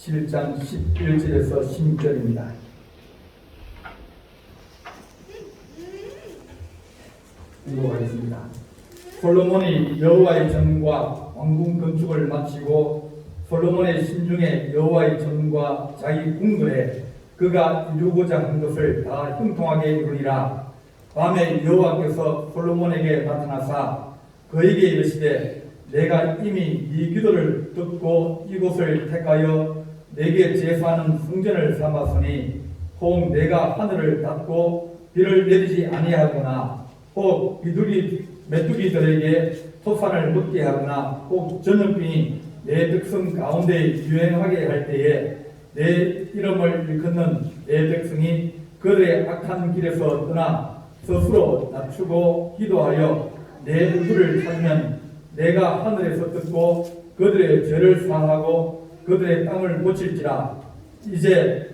7장 11절에서 16절입니다. 읽어가겠습니다. 솔로몬이 여호와의 전과 왕궁 건축을 마치고 솔로몬의 심중에 여호와의 전과 자기 궁궐에 그가 이루고자 한 것을 다 형통하게 이루니라. 밤에 여호와께서 솔로몬에게 나타나사 그에게 이르시되 내가 이미 네 기도를 듣고 이곳을 택하여 내게 제사하는 성전을 삼았으니 혹 내가 하늘을 닫고 비를 내리지 아니하거나 혹 메뚜기들에게 토산을 먹게 하거나 혹 전염병이 내 백성 가운데 유행하게 할 때에 내 이름을 일컫는 내 백성이 그들의 악한 길에서 떠나 스스로 낮추고 기도하여 내 얼굴을 찾으면 내가 하늘에서 듣고 그들의 죄를 사하고 그들의 땅을 고칠지라. 이제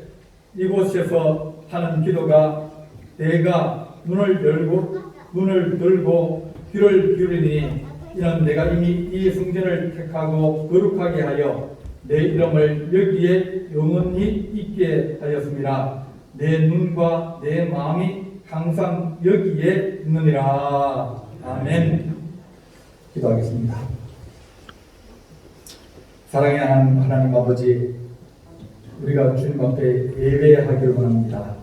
이곳에서 하는 기도가 내가 눈을 들고 귀를 기울이니 이는 내가 이미 이 성전을 택하고 거룩하게 하여 내 이름을 여기에 영원히 있게 하였습니다. 내 눈과 내 마음이 항상 여기에 있느니라. 아멘. 기도하겠습니다. 사랑하는 하나님 아버지, 우리가 주님 앞에 예배하기를 원합니다.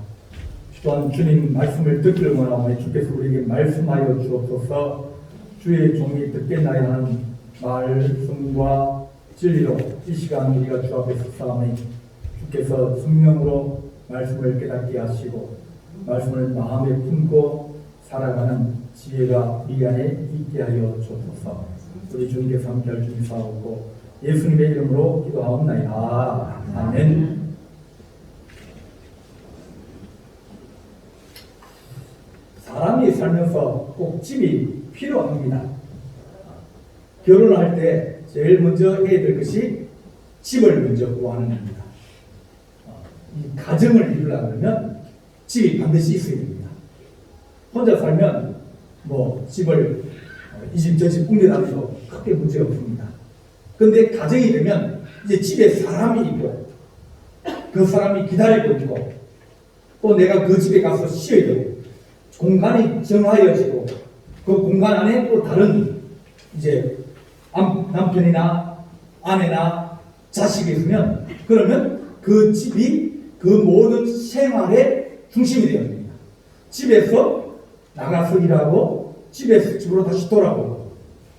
또한 주님 말씀을 듣기를 원하오니 주께서 우리에게 말씀하여 주옵소서. 주의 종이 듣겠나야 하는 말씀과 진리로 이 시간 우리가 주 앞에 서사오니 주께서 성령으로 말씀을 깨닫게 하시고 말씀을 마음에 품고 살아가는 지혜가 우리 안에 있게 하여 주옵소서. 우리 주님께서 함께할 주님 사옵고 예수님의 이름으로 기도하옵나이다. 아멘. 사람이 살면서 꼭 집이 필요합니다. 결혼할 때 제일 먼저 해야 될 것이 집을 먼저 구하는 겁니다. 이 가정을 이루려면 집이 반드시 있어야 됩니다. 혼자 살면 뭐 집을 이 집 저 집 옮겨다녀도 크게 문제가 없습니다. 그런데 가정이 되면 이제 집에 사람이 있고 그 사람이 기다리고 있고 또 내가 그 집에 가서 쉬어야 되고 공간이 정하여지고 그 공간 안에 또 다른 이제 남편이나 아내나 자식이 있으면 그러면 그 집이 그 모든 생활의 중심이 되어야 됩니다. 집에서 나가서 일하고 집으로 다시 돌아오고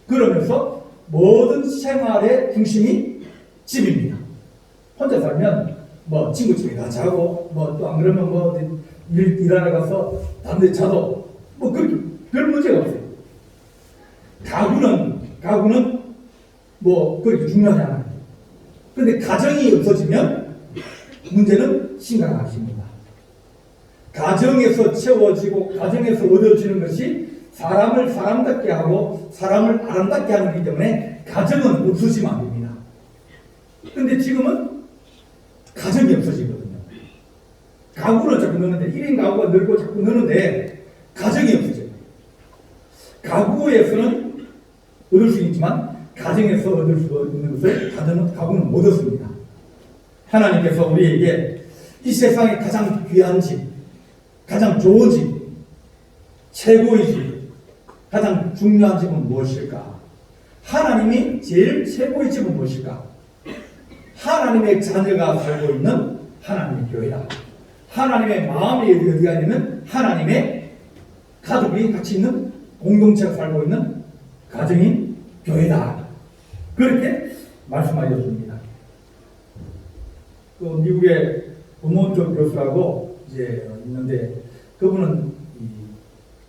그러면서 모든 생활의 중심이 집입니다. 혼자 살면 뭐 친구 집에 가 자고 뭐 또 안 그러면 뭐 일하러 가서 다른 데 자도 뭐 그렇게 별 문제가 없어요. 가구는 뭐 그렇게 중요하지 않아요. 그런데 가정이 없어지면 문제는 심각하십니다. 가정에서 채워지고 가정에서 얻어지는 것이 사람을 사람답게 하고 사람을 아름답게 하는 것이기 때문에 가정은 없어지면 안 됩니다. 그런데 지금은 가정이 없어지거든요. 가구는 자꾸 넣는데 1인 가구가 늘고 자꾸 넣는데 가정이 없어져요. 가구에서는 얻을 수 있지만 가정에서 얻을 수 있는 것을 가구는 못 얻습니다. 하나님께서 우리에게 이 세상에 가장 귀한 집, 가장 좋은 집, 최고의 집, 가장 중요한 집은 무엇일까? 하나님이 제일 최고의 집은 무엇일까? 하나님의 자녀가 살고 있는 하나님의 교회다. 하나님의 마음이 어디가 있는 하나님의 가족이 같이 있는 공동체가 살고 있는 가정인 교회다. 그렇게 말씀하여 줍니다. 또 미국의 부모적 교수라고 이제 있는데 그분은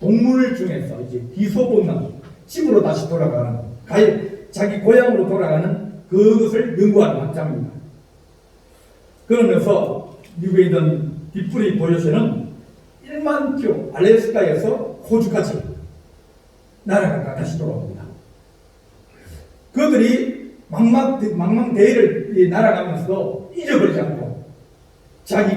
동물 중에서 이제 비소본능 집으로 다시 돌아가는 자기 고향으로 돌아가는 그것을 연구하는 학자입니다. 그러면서 미국에 있던 딥프리 보여주는 1만 킬로 알래스카에서 호주까지 날아가 다시 돌아옵니다. 그들이 망망대해를 날아가면서도 잊어버리지 않고 자기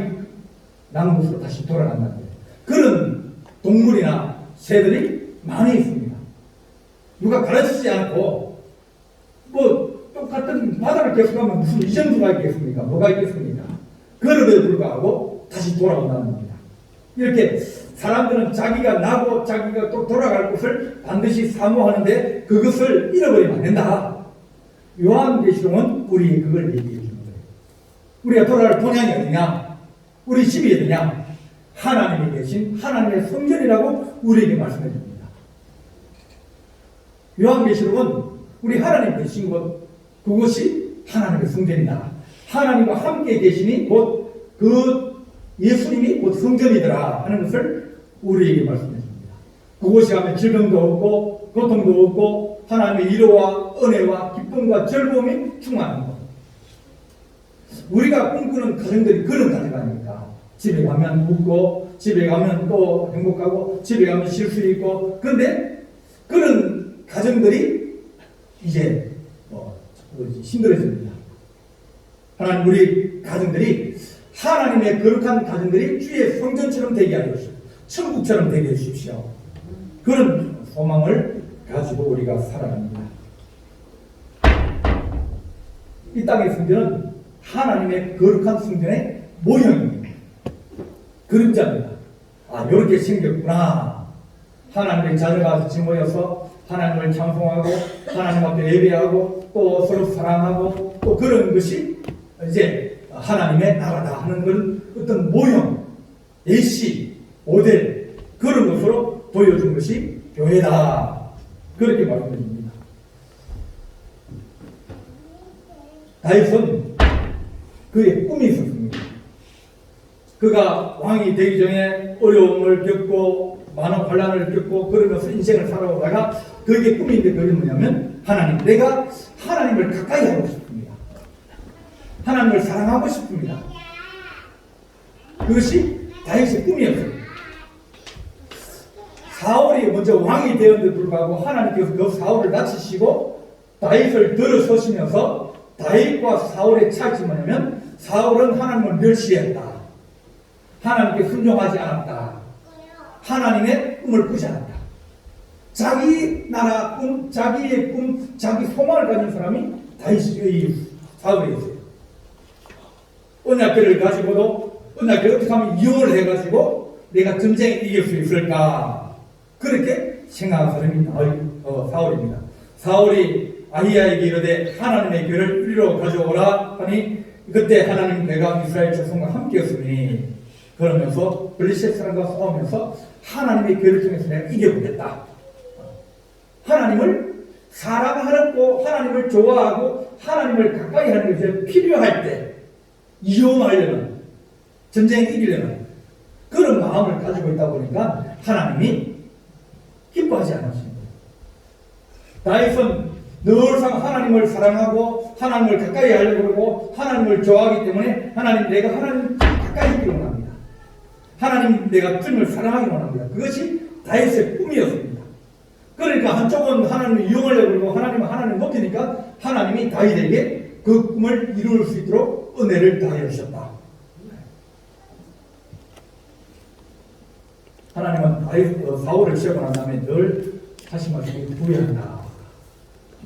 나는 곳으로 다시 돌아간다는 거예요. 그런 동물이나 새들이 많이 있습니다. 누가 가르치지 않고 뭐 똑같은 바다를 계속하면 무슨 이정도가 있겠습니까? 뭐가 있겠습니까? 그럼에도 불구하고 다시 돌아온다는 겁니다. 이렇게 사람들은 자기가 나고 자기가 또 돌아갈 곳을 반드시 사모하는데 그것을 잃어버리면 안 된다. 요한계시록은 우리에게 그걸 얘기해 주는 거예요. 우리가 돌아갈 본향이 어디냐? 우리 집이 어디냐? 하나님이 계신 하나님의 성전이라고 우리에게 말씀해 줍니다. 요한계시록은 우리 하나님 계신 곳, 그것이 하나님의 성전이다. 하나님과 함께 계시니 곧 그 예수님이 곧 성전이더라 하는 것을 우리에게 말씀해 줍니다. 그곳이 가면 질병도 없고 고통도 없고 하나님의 위로와 은혜와 기쁨과 즐거움이 충만한 것. 우리가 꿈꾸는 가정들이 그런 가정 아닙니까? 집에 가면 웃고 집에 가면 또 행복하고 집에 가면 쉴 수 있고. 그런데 그런 가정들이 이제 힘들어집니다. 하나님 우리 가정들이 하나님의 거룩한 가정들이 주의 성전처럼 되게 하여 주십시오. 천국처럼 되게 해 주십시오. 그런 소망을 가지고 우리가 살아갑니다. 이 땅의 성전은 하나님의 거룩한 성전의 모형입니다. 그림자입니다. 아, 이렇게 생겼구나. 하나님의 자녀가 같이 모여서 하나님을 찬송하고 하나님 앞에 예배하고 또 서로 사랑하고 또 그런 것이 이제 하나님의 나라다 하는 건 어떤 모형, 예시, 모델 그런 것으로 보여준 것이 교회다. 그렇게 말씀드립니다. 다윗은 그의 꿈이 있었습니다. 그가 왕이 되기 전에 어려움을 겪고 많은 환난을 겪고 그러면서 인생을 살아오다가 그게 꿈인데 그게 뭐냐면 하나님, 내가 하나님을 가까이 하고 싶습니다. 하나님을 사랑하고 싶습니다. 그것이 다윗의 꿈이었습니다. 사울이 먼저 왕이 되었는데 불구하고 하나님께서 그 사울을 낮추시고 다윗을 들어서시면서 다윗과 사울의 차이점이 뭐냐면 사울은 하나님을 멸시했다. 하나님께 순종하지 않았다. 하나님의 꿈을 꾸지 않았다. 자기 나라 꿈, 자기의 꿈, 자기 소망을 가진 사람이 다윗의 사울이었어요. 언약궤를 가지고도 언약궤를 어떻게 하면 이용을 해가지고 내가 전쟁에 이길 수 있을까? 그렇게 생각한 사람이 사울입니다. 사울이 아히야에게 이르되 하나님의 궤를 이리로 가져오라 하니 그때 하나님 내가 이스라엘 자손과 함께였으니 그러면서 블레셋 사람과 싸우면서 하나님의 궤를 통해서 내가 이겨보겠다. 하나님을 사랑하고 하나님을 좋아하고 하나님을 가까이 하는 것이 필요할 때 이용하려는 전쟁에 이기려는 그런 마음을 가지고 있다 보니까 하나님이 기뻐하지 않으십니다. 다윗은 늘상 하나님을 사랑하고 하나님을 가까이 하려고 그러고 하나님을 좋아하기 때문에 하나님 내가 하나님 가까이 있기를 원합니다. 하나님 내가 주님을 사랑하기 원합니다. 그것이 다윗의 꿈이었습니다. 그러니까 한쪽은 하나님을 이용하려고 그러고 하나님은 하나님을 높이니까 하나님이 다윗에게 그 꿈을 이룰 수 있도록 은혜를 다하여 주셨다. 하나님은 사울을 세우고 난 다음에 늘 다시 말씀이 부여한다.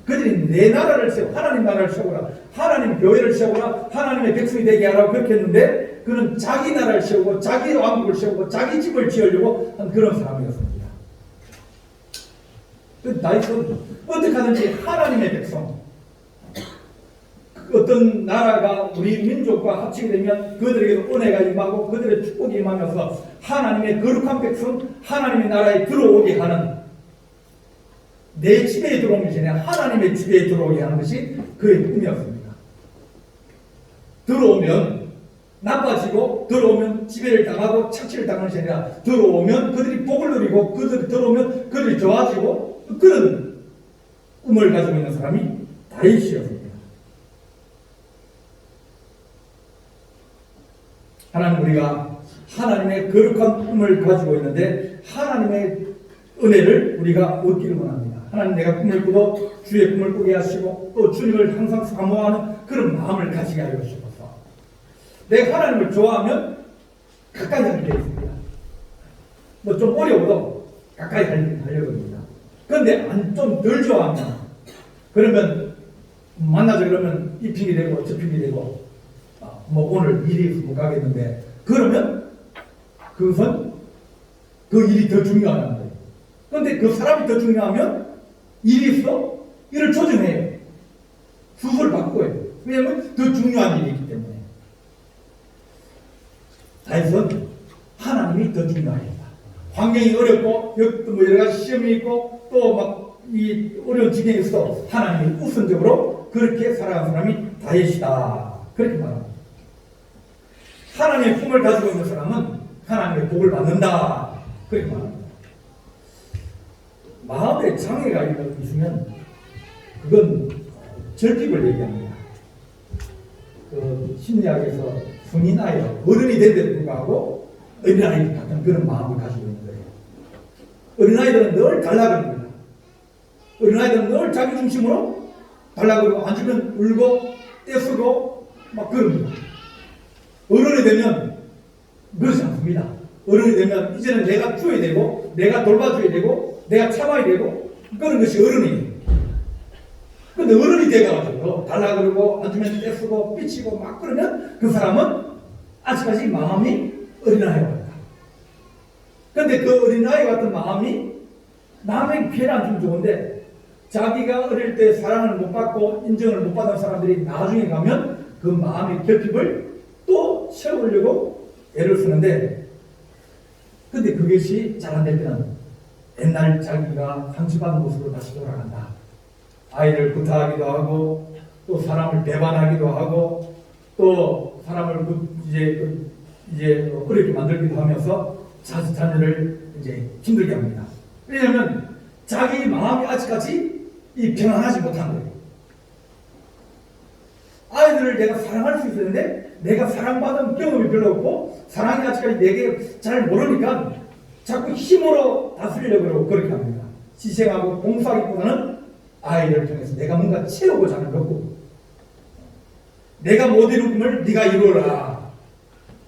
그들이 내 나라를 세우고 하나님 나라를 세우라, 하나님 교회를 세우라, 하나님의 백성이 되게 하라고 그렇게 했는데 그는 자기 나라를 세우고 자기 왕국을 세우고 자기 집을 지으려고 한 그런 사람이었습니다. 다윗은 어떻게 하든지 하나님의 백성, 어떤 나라가 우리 민족과 합치게 되면 그들에게도 은혜가 임하고 그들의 축복이 임하면서 하나님의 거룩한 백성, 하나님의 나라에 들어오게 하는, 내 집에 들어오기 전에 하나님의 집에 들어오게 하는 것이 그의 꿈이었습니다. 들어오면 나빠지고 들어오면 지배를 당하고 착취를 당하는 것이 아니라 들어오면 그들이 복을 누리고 그들이 들어오면 그들이 좋아지고 그런 꿈을 가지고 있는 사람이 다윗이었습니다. 하나님, 우리가 하나님의 거룩한 꿈을 가지고 있는데 하나님의 은혜를 우리가 얻기를 원합니다. 하나님, 내가 꿈을 꾸도 주의 꿈을 꾸게 하시고 또 주님을 항상 사모하는 그런 마음을 가지게 하여 주셔서 내가 하나님을 좋아하면 가까이 하게 되어 있습니다. 뭐 좀 어려워도 가까이 하려고 합니다. 그런데 좀 덜 좋아하면 그러면 만나자 그러면 이 핑계 대고 저 핑계 대고 뭐 오늘 일이 있으면 못 가겠는데 그러면 그것은 그 일이 더 중요하다는 거예요. 그런데 그 사람이 더 중요하면 일이 있어? 일을 조정해요. 수술을 바꿔요. 왜냐하면 더 중요한 일이 있기 때문에. 다윗은 하나님이 더 중요합니다. 환경이 어렵고 뭐 여러 가지 시험이 있고 또 막 이 어려운 지경에 있어 하나님이 우선적으로 그렇게 살아간 사람이 다윗이다. 그렇게 말합니다. 하나님의 품을 가지고 있는 사람은 하나님의 복을 받는다. 그렇게 말합니다. 마음에 장애가 있으면 그건 결핍을 얘기합니다. 그 심리학에서 성인 아이가 어른이 된 데도 불구하고 어린아이 같은 그런 마음을 가지고 있는 거예요. 어린아이들은 늘 달라고 합니다. 어린아이들은 늘 자기 중심으로 달라고 하고 안 주면 울고 떼쓰고 막 그럽니다. 어른이 되면 그렇지 않습니다. 어른이 되면 이제는 내가 줘야 되고 내가 돌봐줘야 되고 내가 참아야 되고 그런 것이 어른이에요. 근데 어른이 돼가지고 달라고 그러고 안 주면 떼쓰고 삐치고 막 그러면 그 사람은 아직까지 마음이 어린아이 같다. 근데 그 어린아이 같은 마음이 남에게 피해를 안 주면 좋은데 자기가 어릴 때 사랑을 못 받고 인정을 못 받은 사람들이 나중에 가면 그 마음의 결핍을 또 채우려고 애를 쓰는데 근데 그것이 잘 안 될 때는 옛날 자기가 상처받은 모습으로 다시 돌아간다. 아이를 구타하기도 하고 또 사람을 배반하기도 하고 또 사람을 이제 어렵게 만들기도 하면서 자녀를 이제 힘들게 합니다. 왜냐하면 자기 마음이 아직까지 평안하지 못한 거예요. 아이들을 내가 사랑할 수 있었는데 내가 사랑받은 경험이 별로 없고 사랑이 아직까지 내게 잘 모르니까 자꾸 힘으로 다스리려고 그러고 그렇게 합니다. 희생하고 봉사하기보다는 아이를 통해서 내가 뭔가 채우고자 하는 거고 내가 못 이룬 꿈을 네가 이루어라.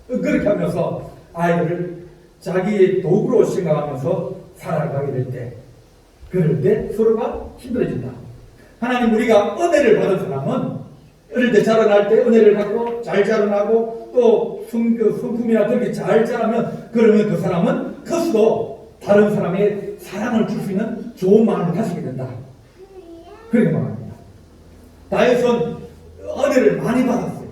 그렇게 하면서 아이들을 자기의 도구로 생각하면서 살아가게 될 때 그럴 때 서로가 힘들어진다. 하나님 우리가 은혜를 받은 사람은 어릴 때 자라날 때 은혜를 받고 잘 자라나고 또 성품이나 그런 게 잘 자라면 그러면 그 사람은 커서도 다른 사람에게 사랑을 줄 수 있는 좋은 마음을 가지게 된다. 그렇게 말합니다. 다윗은 은혜를 많이 받았어요.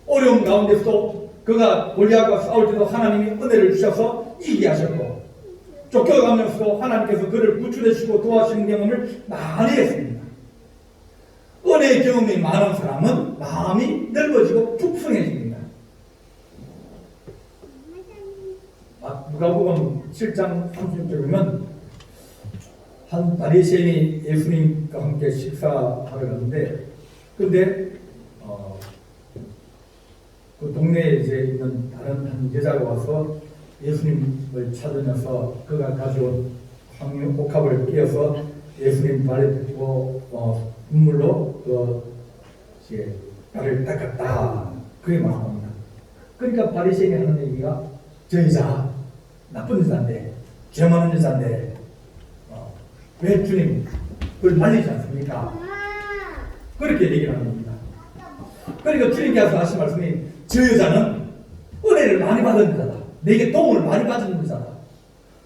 어려운 가운데서도 그가 골리앗과 싸울 때도 하나님이 은혜를 주셔서 이기게 하셨고 쫓겨가면서도 하나님께서 그를 구출해 주시고 도와주시는 경험을 많이 했습니다. 은혜의 경험이 많은 사람은 마음이 넓어지고 풍성해집니다. 누가복음 7장 36절에 보면 한 바리새인이 예수님과 함께 식사하러 갔는데 근데 그 동네에 이제 있는 다른 한 여자가 와서 예수님을 찾으면서 그가 가져온 황유 옥합을 끼워서 예수님 발에 붓고 눈물로 이제 발을 닦았다. 그게 말합니다. 그러니까 바리새인이 하는 얘기가 저 여자 나쁜 여자인데 죄 많은 여자인데 왜 주님 그걸 말리지 않습니까? 그렇게 얘기를 하는 겁니다. 그러니까 주님께서 하신 말씀이 저 여자는 은혜를 많이 받은 여자다. 내게 도움을 많이 받은 여자다.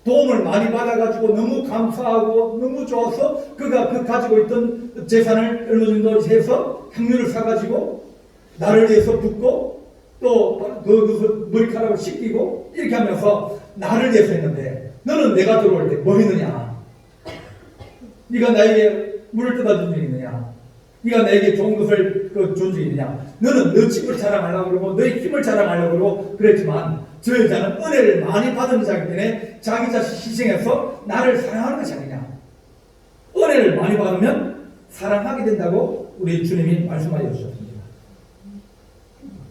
도움을 많이 받아가지고 너무 감사하고 너무 좋아서 그가 그 가지고 있던 재산을 어느 정도 해서 향유를 사가지고 나를 위해서 붓고 또 그 머리카락을 씻기고 이렇게 하면서 나를 위해서 했는데 너는 내가 들어올 때 뭐 했느냐? 네가 나에게 물을 떠다 준 적이 있느냐? 네가 나에게 좋은 것을 준 적이 있느냐? 너는 너 집을 자랑하려고 그러고 너의 힘을 자랑하려고 그러고 그랬지만 저 여자는 은혜를 많이 받은 여자이기 때문에 자기 자신 희생해서 나를 사랑하는 것이 아니냐. 은혜를 많이 받으면 사랑하게 된다고 우리 주님이 말씀하여 주셨습니다.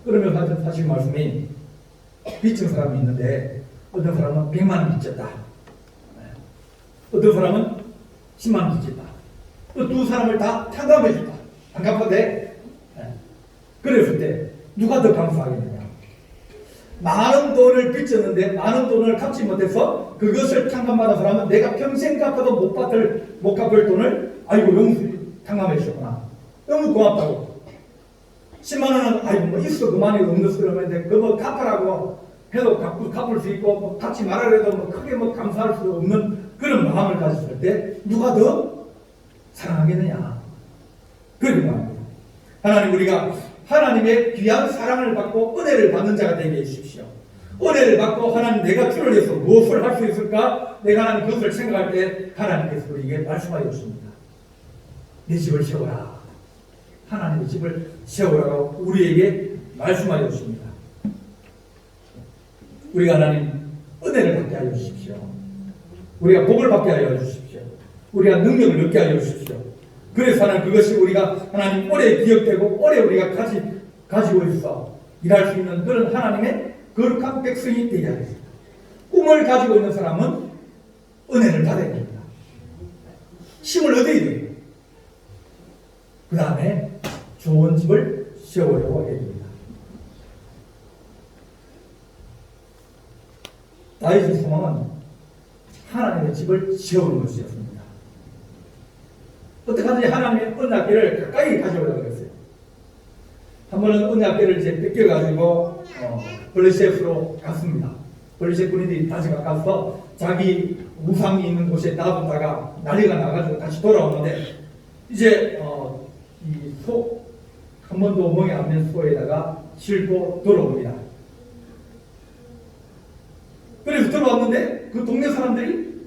그러면 사실 말씀이 빚진 사람이 있는데 어떤 사람은 100만 원 빚졌다. 어떤 사람은 10만 원 빚졌다. 또 두 사람을 다 탕감해 줬다. 안 갚아대. 그랬을 때 누가 더 감사하겠느냐. 많은 돈을 빚졌는데 많은 돈을 갚지 못해서 그것을 탕감받은 사람은 내가 평생 갚아도 못 갚을 돈을 아이고 탕감해 주셨구나. 너무 고맙다고. 10만 원은 아이고 뭐 있어 그만이 없는 소리인데 그거 갚으라고 해도 갚을 수 있고 뭐 갚지 말아라도 뭐 크게 뭐 감사할 수 없는 그런 마음을 가졌을 때 누가 더 사랑하겠느냐. 그렇게 말합니다. 하나님, 우리가 하나님의 귀한 사랑을 받고 은혜를 받는 자가 되게 해주십시오. 은혜를 받고 하나님, 내가 주를 위해서 무엇을 할 수 있을까? 내가 하나님 그것을 생각할 때 하나님께서 우리에게 말씀하여 주십니다. 내 집을 세워라. 하나님의 집을 세우라고 우리에게 말씀하여 주십니다. 우리가 하나님 은혜를 받게 하여 주십시오. 우리가 복을 받게 하여 주십시오. 우리가 능력을 얻게 하여 주십시오. 그래서 하나님, 그것이 우리가 하나님 오래 기억되고 오래 우리가 가지고 있어 일할 수 있는 그런 하나님의 거룩한 백성이 되게 하겠습니다. 꿈을 가지고 있는 사람은 은혜를 받아야 됩니다. 힘을 얻어야 돼요. 그 다음에 좋은 집을 세우려고 해야 됩니다. 다윗의 소망은 하나님의 집을 세우는 것이었습니다. 어떻게 하든지 하나님의 언약궤를 가까이 가져오려고 했어요. 한 번은 언약궤를 이제 뺏겨가지고 블레셋으로 갔습니다. 블레셋 군인들이 다시 가서 자기 우상이 있는 곳에 놔뒀다가 난리가 나가지고 다시 돌아오는데 이제 이 소, 한 번도 멍에 안 맨 소에다가 싣고 돌아옵니다. 그래서 들어왔는데 그 동네 사람들이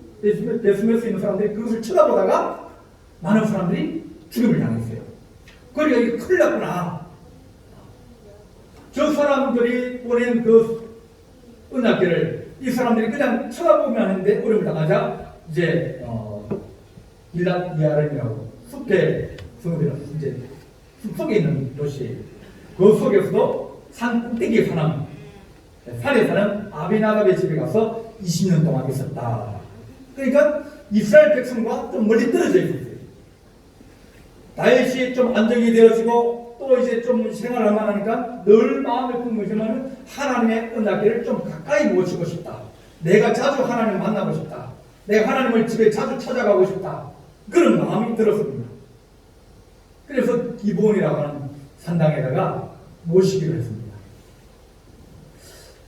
베스메스에 있는 사람들이 그것을 쳐다보다가 많은 사람들이 죽임을 당했어요. 그러니까 이게 큰일 났구나. 저 사람들이 보낸 그 은약궤를 이 사람들이 그냥 쳐다보면 하는데 어려움을 당하자 이제 일랏 이아름이라고 숲의 성읍이라고 이제 숲 속에 있는 도시, 그 속에서도 산 꼭대기에 사는 산에 사는 아비나답의 집에 가서 20년 동안 있었다. 그러니까 이스라엘 백성과 좀 멀리 떨어져 있었어요. 다윗이 좀 안정이 되어지고 또 이제 좀 생활을 하니까 늘 마음에 품은 것이면 하나님의 언약궤를 좀 가까이 모시고 싶다. 내가 자주 하나님을 만나고 싶다. 내가 하나님을 집에 자주 찾아가고 싶다. 그런 마음이 들었습니다. 그래서 기브온이라고 하는 산당에다가 모시기로 했습니다.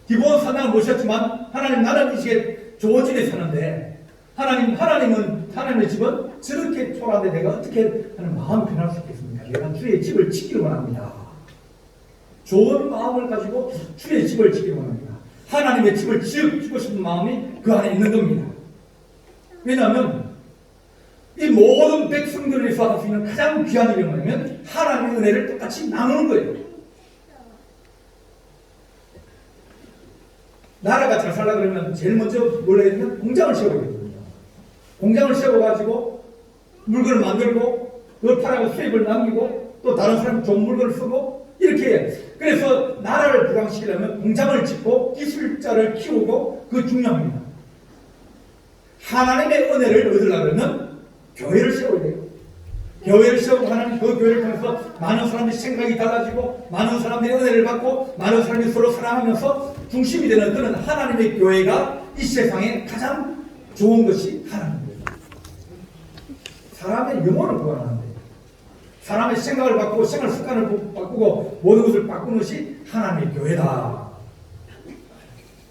기브온 산당을 모셨지만 하나님, 나는 이제 좋은 집에 사는데 하나님은 하나님의 집은 저렇게 초라한데 내가 어떻게 하는 마음이 변할 수 있겠습니까? 내가 주의 집을 지키기 원합니다. 좋은 마음을 가지고 주의 집을 지키기 원합니다. 하나님의 집을 지키고 싶은 마음이 그 안에 있는 겁니다. 왜냐하면 이 모든 백성들을 위해서 할 수 있는 가장 귀한 일이 뭐냐면 하나님의 은혜를 똑같이 나누는 거예요. 나라가 잘 살려고 그러면 제일 먼저 뭘 해야 되냐면 공장을 세워야 되거든요. 공장을 세워가지고 물건을 만들고 그걸 팔아서 수입을 남기고 또 다른 사람이 좋은 물건을 쓰고 이렇게 해요. 그래서 나라를 부강시키려면 공장을 짓고 기술자를 키우고 그거 중요합니다. 하나님의 은혜를 얻으려고 그러면 교회를 세워야 돼요. 교회를 세우고 하나님 그 교회를 통해서 많은 사람들이 생각이 달라지고 많은 사람들이 은혜를 받고 많은 사람들이 서로 사랑하면서 중심이 되는 그런 하나님의 교회가 이 세상에 가장 좋은 것이 하나님입니다. 사람의 영혼을 구원하는 데요. 사람의 생각을 바꾸고 생활 습관을 바꾸고 모든 것을 바꾸는 것이 하나님의 교회다.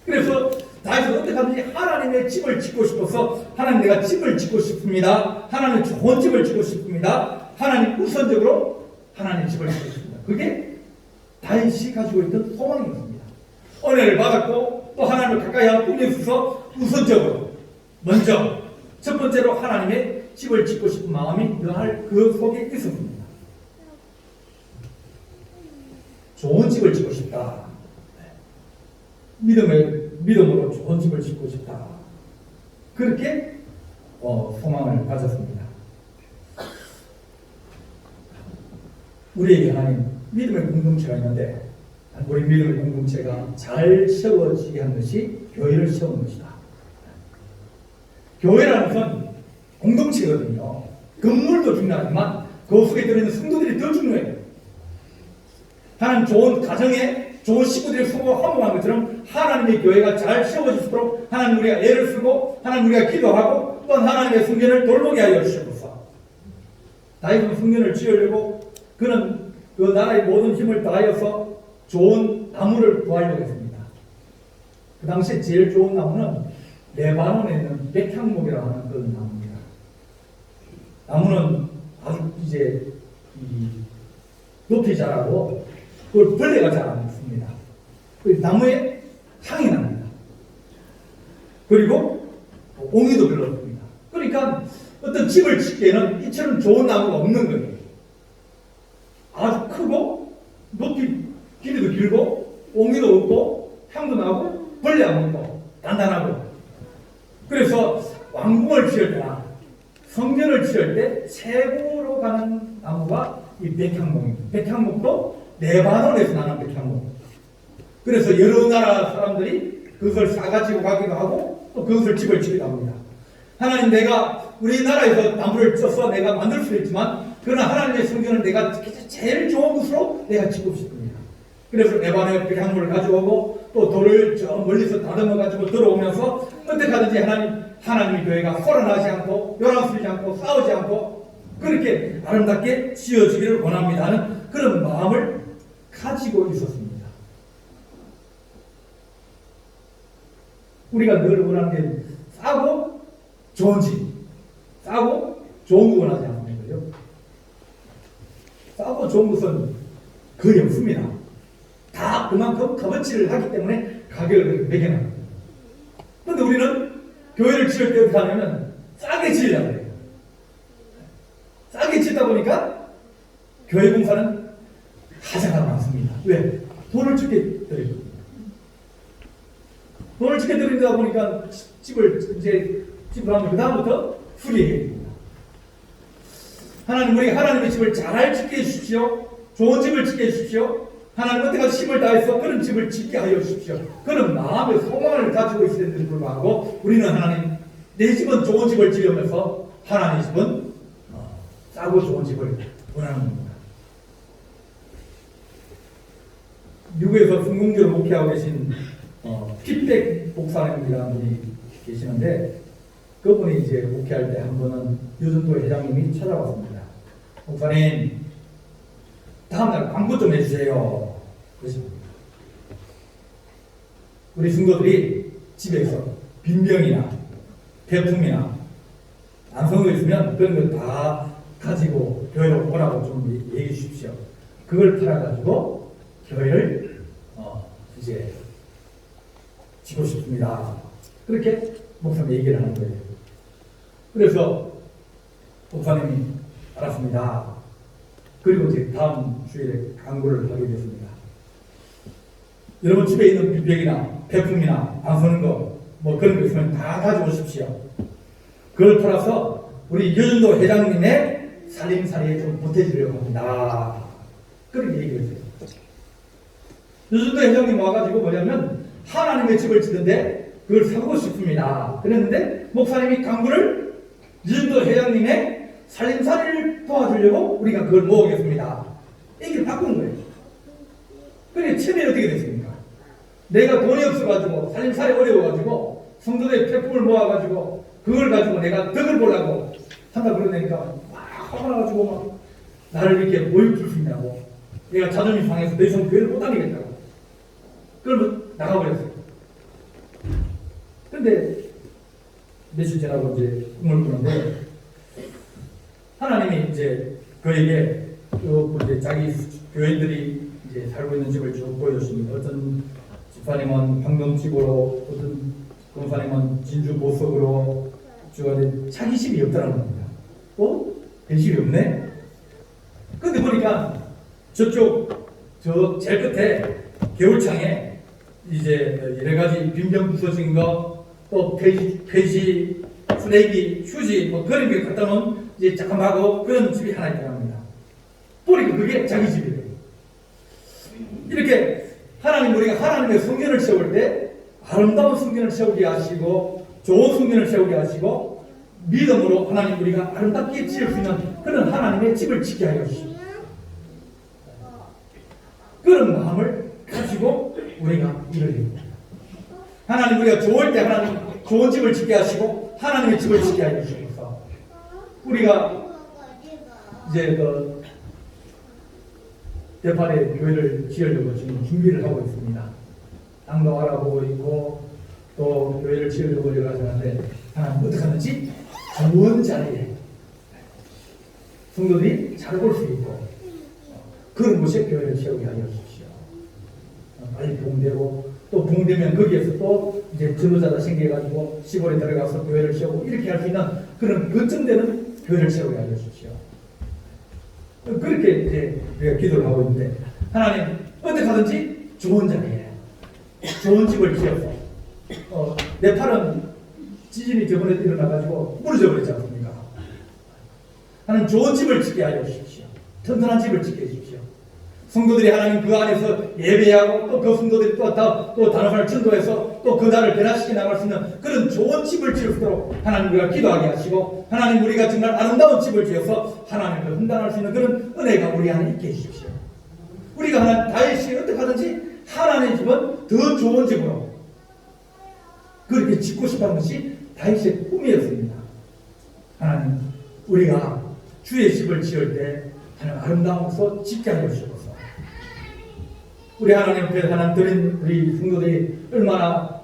그래서 다윗은 어떻게 하든지 하나님의 집을 짓고 싶어서 하나님, 내가 집을 짓고 싶습니다. 하나님 좋은 집을 짓고 싶습니다. 하나님 우선적으로 하나님 집을 짓고 싶습니다. 그게 다윗이 가지고 있던 소망이었습니다. 은혜를 받았고 또 하나님을 가까이 하고 꿈이 있어서 우선적으로 먼저 첫 번째로 하나님의 집을 짓고 싶은 마음이 늘 그 속에 있었습니다. 좋은 집을 짓고 싶다. 믿음으로 좋은 집을 짓고 싶다. 그렇게 소망을 가졌습니다. 우리에게 하나님 믿음의 공동체가 있는데 우리 믿음의 공동체가 잘 세워지게 한 것이 교회를 세우는 것이다. 교회라는 것은 공동체거든요. 건물도 중요하지만 그 속에 들어있는 성도들이 더 중요해요. 하나님 좋은 가정에 좋은 식구들이 서로 화목한 것처럼 하나님의 교회가 잘 세워질수록 하나님 우리가 애를 쓰고 하나님 우리가 기도하고 또 하나님의 성전을 돌보게 하여 주시옵소서. 다윗은 성전을 지으려고 그는 그 나라의 모든 힘을 다하여서 좋은 나무를 구하려고 했습니다. 그 당시에 제일 좋은 나무는 레바논에 있는 백향목이라고 하는 그런 나무입니다. 나무는 아주 이제 높이 자라고 그걸 벌레가 잘 안 먹습니다. 그 나무에 향이 납니다. 그리고 옹이도 별로 없습니다. 그러니까 어떤 집을 짓기에는 이처럼 좋은 나무가 없는 거예요. 아주 크고 높이 길이도 길고 옹이도 없고 향도 나고 벌레 안 먹고 단단하고. 그래서 왕궁을 지을 때나 성전을 지을 때 최고로 가는 나무가 이 백향목입니다. 백향목도 레바논에서 나는 백향목. 그래서 여러 나라 사람들이 그것을 싸가지고 가기도 하고 또 그것을 집을 짓기도 합니다. 하나님, 내가 우리나라에서 나무를 쪄서 내가 만들 수 있지만 그러나 하나님의 성전은 내가 제일 좋은 것으로 내가 짓고 싶습니다. 그래서 레바논의 백향목을 가져오고 또 돌을 저 멀리서 다듬어 가지고 들어오면서 어떻게 하든지 하나님의 교회가 혼란하지 않고 요란스러지 않고 싸우지 않고 그렇게 아름답게 지어지기를 원합니다 하는 그런 마음을 가지고 있었습니다. 우리가 늘 원하는 게 싸고 좋은 집, 싸고 좋은 거 원하지 않는 거죠. 싸고 좋은 것은 거의 없습니다. 다 그만큼 값어치를 하기 때문에 가격을 매겨놔요. 그런데 우리는 교회를 지을 때 어떻게 하냐면 싸게 지으려고 해요. 싸게 짓다 보니까 교회 공사는 하자가 많습니다. 왜? 돈을 적게 드리고. 돈을 적게 드린다 보니까 집을 하면 그 다음부터 수리해야 됩니다. 하나님, 우리가 하나님의 집을 잘 짓게 해주십시오. 좋은 집을 짓게 해주십시오. 하나님, 어떻게 힘을 다해서 그런 집을 짓게 하여 주십시오. 그런 마음의 소망을 가지고 있음에도 불구하고 우리는 하나님, 내 집은 좋은 집을 지으면서 하나님의 집은 싸고 좋은 집을 원하는 겁니다. 미국에서 성공적으로 목회하고 계신 핏백 목사님이라는 분이 계시는데 그분이 이제 목회할 때 한 번은 유전도 회장님이 찾아왔습니다. 목사님, 다음날 광고 좀 해주세요. 그러십니다. 우리 성도들이 집에서 빈병이나 배품이나 안성도 있으면 그런 거 다 가지고 교회로 오라고 좀 얘기해 주십시오. 그걸 팔아가지고 교회를 이제 지고 싶습니다. 그렇게 목사님 얘기를 하는 거예요. 그래서 목사님이 알았습니다. 그리고 이제 다음 주일에 광고를 하게 됐습니다. 여러분 집에 있는 빈병이나 배품이나 안 쓰는 거 뭐 그런 거 있으면 다 가져오십시오. 그걸 팔아서 우리 유전도 회장님의 살림살이에 좀 보태주려고 합니다. 그렇게 얘기를 했어요. 유전도 회장님 와가지고 뭐냐면 하나님의 집을 짓는데 그걸 사고 싶습니다. 그랬는데 목사님이 광고를 유전도 회장님의 살림살이를 도와주려고 우리가 그걸 모으겠습니다. 얘기를 바꾼 거예요. 그런데 처음에 어떻게 됐습니까? 내가 돈이 없어가지고 살림살이 어려워가지고 성도들의 폐품을 모아가지고 그걸 가지고 내가 덕을 보려고 한다 그러니까 막 화가 나가지고 막 나를 이렇게 모욕줄 수 있냐고 내가 자존심 상해서 더 이상 교회를 못 다니겠다고 그러면 나가버렸어요. 근데 며칠 지나고 이제 꿈을 꾸는데 하나님이 이제 그에게 이제 자기 교인들이 이제 살고 있는 집을 쭉 보여줬습니다. 어떤 집사님은 황동집으로, 어떤 권사님은 진주 보석으로 쭉 자기 집이 없다는 겁니다. 내 집이 없네? 근데 보니까 저쪽 저 제일 끝에 겨울창에 이제 여러 가지 빈병 부서진 거, 또 폐지, 쓰레기, 휴지 뭐 그런 게 갖다 놓은 이제 잠깐하고 그런 집이 하나 있다고 합니다. 보니까 그게 자기 집이에요. 이렇게 하나님, 우리가 하나님의 성전을 세울 때 아름다운 성전을 세우게 하시고 좋은 성전을 세우게 하시고 믿음으로 하나님 우리가 아름답게 지을 수 있는 그런 하나님의 집을 짓게 하여 주십시오. 그런 마음을 가지고 우리가 일을 합니다. 하나님, 우리가 좋을 때 하나님 좋은 집을 짓게 하시고 하나님의 집을 짓게 하여 주셔서 우리가 이제 그 대판에 교회를 지으려고 지금 준비를 하고 있습니다. 땅도 알아보고 있고 또 교회를 지으려고 여러 가지 하는데 하나님 어떻게 하는지 좋은 자리에 성도들이 잘 볼 수 있고 그런 곳에 교회를 세우게 하여 주십시오. 빨리 부흥되고 또 부흥되면 거기에서 또 이제 지도자가 생겨가지고 시골에 들어가서 교회를 세우고 이렇게 할 수 있는 그런 거점되는 교회를 세우게 하여 주십시오. 그렇게 이제 우리가 기도를 하고 있는데 하나님 어떻게 하든지 좋은 자리에 좋은 집을 지어서 내 팔은 지진이 저번에 일어나가지고 무너져 버렸지 않습니까? 하나님 좋은 집을 짓게 하여 주십시오. 튼튼한 집을 짓게 해주십시오. 성도들이 하나님 그 안에서 예배하고 또 그 성도들이 또 단호할 전도해서 또 그 나라를 변화시켜 나갈 수 있는 그런 좋은 집을 지을 수 있도록 하나님 우리가 기도하게 하시고 하나님 우리가 정말 아름다운 집을 지어서 하나님을 훈련할 수 있는 그런 은혜가 우리 안에 있게 해주십시오. 우리가 하나님 다윗이 어떻게 하든지 하나님의 집은 더 좋은 집으로 그렇게 짓고 싶어하는 것이 다윗의 꿈이었습니다. 하나님 우리가 주의 집을 지을 때 하나님 아름다운 곳으로 짓게 하여 주옵소서. 우리 하나님 앞에 하나님 드린 우리 성도들이 얼마나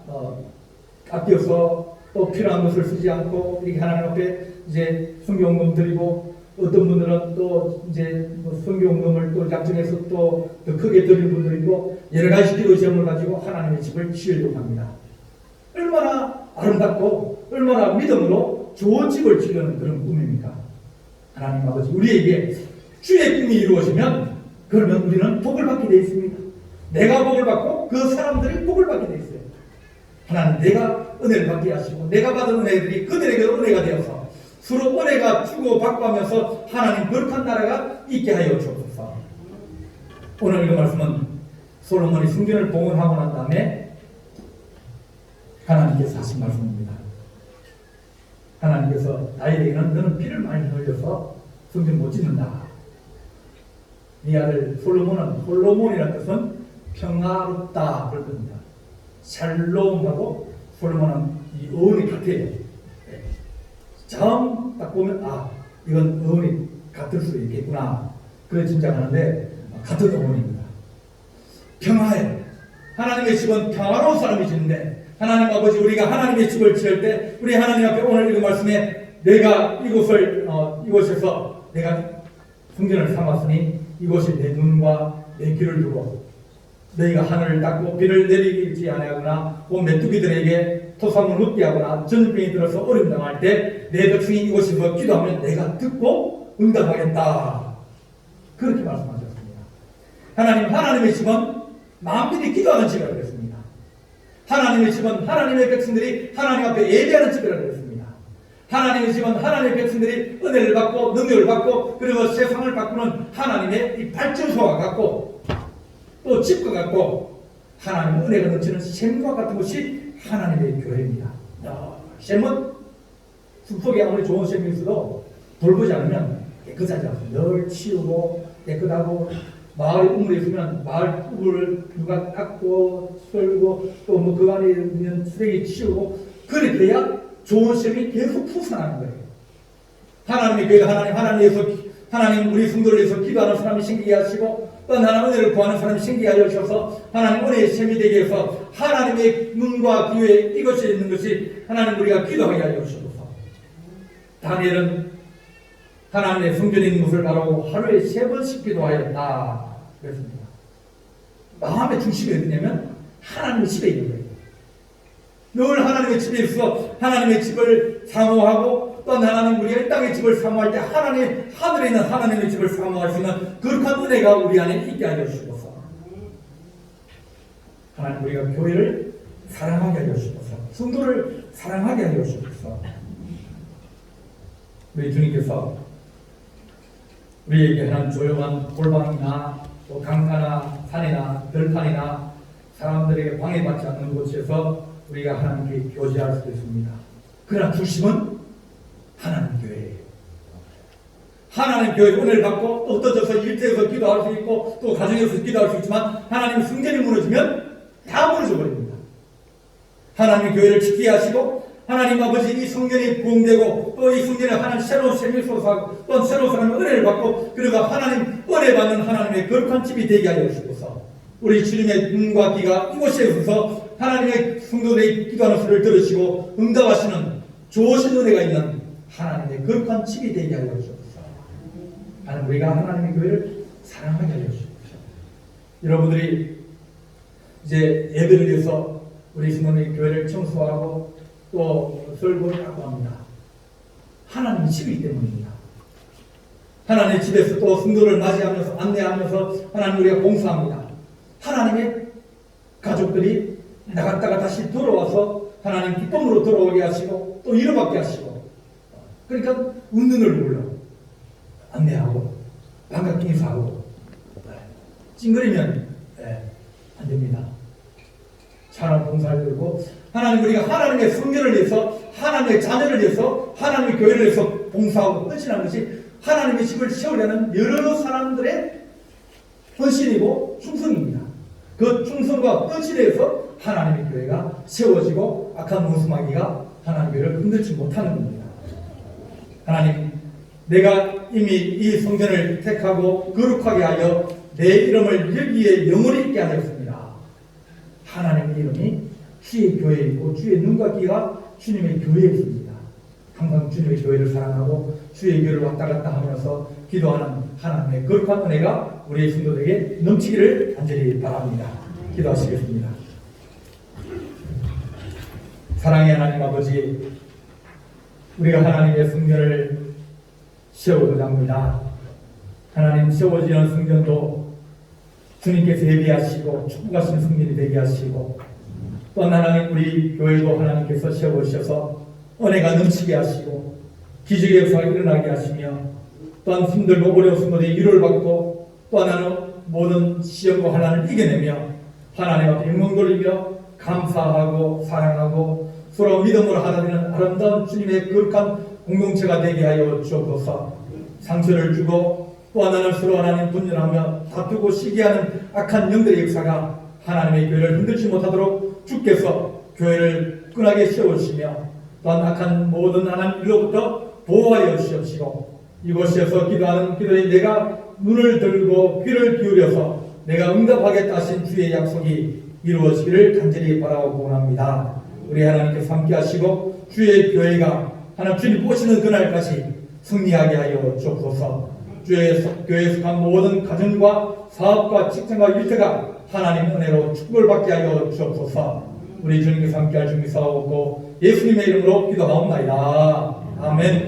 아껴서 또 필요한 것을 쓰지 않고 이렇게 하나님 앞에 이제 성경금 드리고 어떤 분들은 또 이제 성경금을 또 작정해서 또 더 크게 드리는 분도 있고 여러 가지 기도 제목을 가지고 하나님의 집을 지으려고 합니다. 얼마나 아름답고 얼마나 믿음으로 좋은 집을 지으려는 그런 꿈입니까? 하나님 아버지 우리에게 주의 꿈이 이루어지면 그러면 우리는 복을 받게 되어 있습니다. 내가 복을 받고 그 사람들이 복을 받게 되어 있어요. 하나님 내가 은혜를 받게 하시고 내가 받은 은혜들이 그들에게 은혜가 되어서 서로 은혜가 주고 받고 하면서 하나님 거룩한 나라가 있게 하여 주옵소서. 오늘 이 말씀은 솔로몬이 성전을 봉헌하고 난 다음에 하나님께서 하신 말씀입니다. 하나님께서 다윗에게는 너는 피를 많이 흘려서 성전 못 짓는다. 네 아들 솔로몬이라는 뜻은 평화롭다 그럴 겁니다. 샬롬하고 솔로몬은 이 어원이 같아요. 처음 딱 보면 이건 어원이 같을 수 있겠구나 그래 짐작하는데 같은 어원입니다. 평화예요. 하나님의 집은 평화로운 사람이 짓는데 하나님 아버지 우리가 하나님의 집을 지을 때 우리 하나님 앞에 오늘 이 말씀에 내가 이곳에서 내가 성전을 삼았으니 이곳에 내 눈과 내 귀를 두고 너희가 하늘을 닦고 비를 내리지 아니하거나 온 메뚜기들에게 토사물 먹게 하거나 전염병이 들어서 어려움 당할 때 내 백성이 이곳에서 기도하면 내가 듣고 응답하겠다. 그렇게 말씀하셨습니다. 하나님의 집은 만민이 기도하는 집이라고 했습니다. 하나님의 집은 하나님의 백성들이 하나님 앞에 예배하는 집이라고 했습니다. 하나님의 집은 하나님의 백성들이 은혜를 받고 능력을 받고 그리고 세상을 바꾸는 하나님의 이 발전소와 같고 또 집과 같고 하나님의 은혜가 넘치는 샘과 같은 것이 하나님의 교회입니다. 샘은 숲속에 아무리 좋은 샘이 있어도 돌보지 않으면 깨끗하지 않습니다. 늘 치우고 깨끗하고 마을에 우물이 있으면 마을 우물을 누가 닦고 썰고 또 뭐 그 안에 있는 쓰레기 치우고 그래 돼야 좋은 샘이 계속 풍성하는 거예요. 하나님의 교회가 하나님 우리 성도를 위해서 기도하는 사람이 생기게 하시고 또 하나님 은혜를 구하는 사람이 생기게 하여 주셔서 하나님 은혜의 샘이 되게 해서 하나님의 눈과 귀에 이것이 있는 것이 하나님 우리가 기도하게 하여 주셔서 다니엘은 하나님의 성전에 있는 것을 바라고 하루에 3번씩 기도하였다 그랬습니다. 마음의 중심이 어디냐면 하나님의 집에 있는 거예요. 늘 하나님의 집에 있어서 하나님의 집을 사모하고 또 하나님 우리가 이 땅의 집을 사모할 때 하늘에 있는 하나님의 집을 사모할 수 있는 거룩한 은혜가 우리 안에 있게 하여 주시옵소서. 하나님 우리가 교회를 사랑하게 하여 주시옵소서. 성도를 사랑하게 하여 주시옵소서. 우리 주님께서 우리에게 하는 조용한 골방이나 또 강가나 산이나 들판이나 사람들에게 방해받지 않는 곳에서 우리가 하나님께 교제할 수도 있습니다. 그러나 중심은 하나님 교회예요. 하나님 교회 은혜를 받고 또 흩어져서 일터에서 기도할 수 있고 또 가정에서 기도할 수 있지만 하나님 성전이 무너지면 다 무너져 버립니다. 하나님의 교회를 지키게 하시고 하나님 아버지 이 성전이 부흥되고 또 이 성전에 하나님 새로운 생명이 솟아나고 또 새로운 사람의 은혜를 받고 그러가 하나님 은혜 받는 하나님의 거룩한 집이 되게 하여 주옵소서. 우리 주님의 눈과 귀가 이곳에 있어서 하나님의 성도들의 기도하는 소리를 들으시고 응답하시는 좋으신 은혜가 있는 하나님의 거룩한 집이 되게 하여 주옵소서. 하나님 우리가 하나님의 교회를 사랑하게 하여 주옵소서. 여러분들이 이제 예배를 위해서 우리 성도의 교회를 청소하고 또 설거지하고 합니다. 하나님의 집이기 때문입니다. 하나님의 집에서 또 성도를 맞이하면서 안내하면서 하나님 우리가 봉사합니다. 하나님의 가족들이 나갔다가 다시 돌아와서 하나님 기쁨으로 돌아오게 하시고 또 이뤄받게 하시고 그러니까 웃는을 불러 안내하고 반갑게 인사하고 찡그리면 안 됩니다. 찬양 봉사를 들고 하나님 우리가 하나님의 성전을 위해서 하나님의 자녀를 위해서 하나님의 교회를 위해서 봉사하고 헌신하는 것이 하나님의 집을 세우려는 여러 사람들의 헌신이고 충성입니다. 그 충성과 헌신에 의해서 하나님의 교회가 세워지고 악한 원수마귀가 하나님의 교회를 흔들지 못하는 겁니다. 하나님 내가 이미 이 성전을 택하고 거룩하게 하여 내 이름을 여기에 영원히 있게 하였습니다. 하나님의 이름이 주의 교회에 있고 주의 눈과 귀가 주님의 교회에 있습니다. 항상 주님의 교회를 사랑하고 주의 교회를 왔다 갔다 하면서 기도하는 하나님의 거룩한 은혜가 우리 성도들에게 넘치기를 간절히 바랍니다. 기도하시겠습니다. 사랑의 하나님 아버지, 우리가 하나님의 성전을 세우고자 합니다. 하나님 세워지는 성전도 주님께서 예비하시고 축복하시는 성전이 되게 하시고 또 하나님 우리 교회도 하나님께서 세우셔서 은혜가 넘치게 하시고 기적의 역사가 일어나게 하시며 또한 힘들고 어려운 성도들이 위로를 받고 또 하나는 모든 시험과 환난을 이겨내며 하나님 앞에 영광 돌리며 감사하고 사랑하고 서로 믿음으로 하나 되는 아름다운 주님의 거룩한 공동체가 되게 하여 주옵소서. 상처를 주고 또 하나는 서로 하나님 분열하며 다투고 시기하는 악한 영들의 역사가 하나님의 교회를 흔들지 못하도록 주께서 교회를 끈하게 세우시며 또한 악한 모든 하나님 일로부터 보호하여 주시옵시고 이곳에서 기도하는 기도에 내가 눈을 들고 귀를 기울여서 내가 응답하겠다 하신 주의 약속이 이루어지기를 간절히 바라고 원합니다. 우리 하나님께서 함께 하시고 주의 교회가 하나님 주님 보시는 그날까지 승리하게 하여 주옵소서. 주의 교회에 속한 모든 가정과 사업과 직장과 일터가 하나님 은혜로 축복을 받게 하여 주옵소서. 우리 주님께서 함께 할 줄 믿사오고 예수님의 이름으로 기도하옵나이다. 아멘.